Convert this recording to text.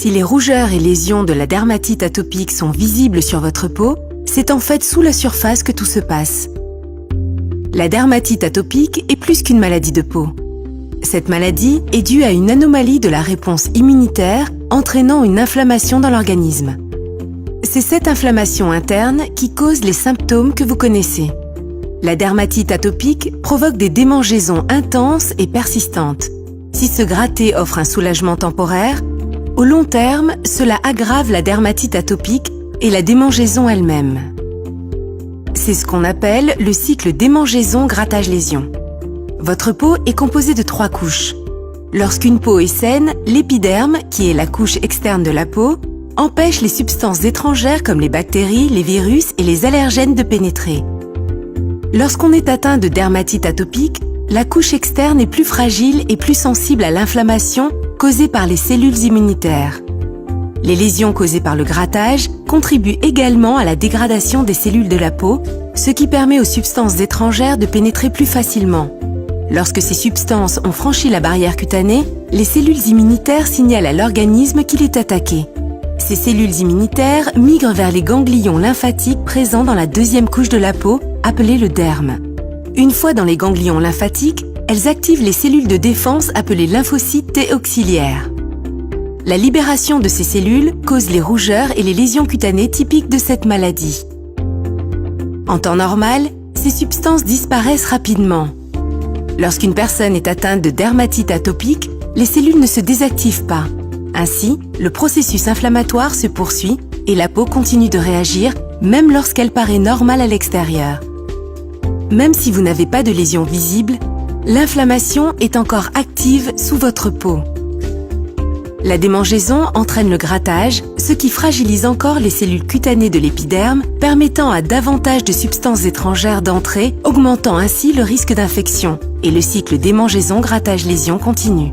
Si les rougeurs et lésions de la dermatite atopique sont visibles sur votre peau, c'est en fait sous la surface que tout se passe. La dermatite atopique est plus qu'une maladie de peau. Cette maladie est due à une anomalie de la réponse immunitaire entraînant une inflammation dans l'organisme. C'est cette inflammation interne qui cause les symptômes que vous connaissez. La dermatite atopique provoque des démangeaisons intenses et persistantes. Si se gratter offre un soulagement temporaire, au long terme, cela aggrave la dermatite atopique et la démangeaison elle-même. C'est ce qu'on appelle le cycle démangeaison-grattage-lésion. Votre peau est composée de 3 couches. Lorsqu'une peau est saine, l'épiderme, qui est la couche externe de la peau, empêche les substances étrangères comme les bactéries, les virus et les allergènes de pénétrer. Lorsqu'on est atteint de dermatite atopique, la couche externe est plus fragile et plus sensible à l'inflammation causée par les cellules immunitaires. Les lésions causées par le grattage contribuent également à la dégradation des cellules de la peau, ce qui permet aux substances étrangères de pénétrer plus facilement. Lorsque ces substances ont franchi la barrière cutanée, les cellules immunitaires signalent à l'organisme qu'il est attaqué. Ces cellules immunitaires migrent vers les ganglions lymphatiques présents dans la deuxième couche de la peau, appelée le derme. Une fois dans les ganglions lymphatiques, elles activent les cellules de défense appelées lymphocytes T auxiliaires. La libération de ces cellules cause les rougeurs et les lésions cutanées typiques de cette maladie. En temps normal, ces substances disparaissent rapidement. Lorsqu'une personne est atteinte de dermatite atopique, les cellules ne se désactivent pas. Ainsi, le processus inflammatoire se poursuit et la peau continue de réagir, même lorsqu'elle paraît normale à l'extérieur. Même si vous n'avez pas de lésion visible, l'inflammation est encore active sous votre peau. La démangeaison entraîne le grattage, ce qui fragilise encore les cellules cutanées de l'épiderme, permettant à davantage de substances étrangères d'entrer, augmentant ainsi le risque d'infection. Et le cycle démangeaison-grattage-lésion continue.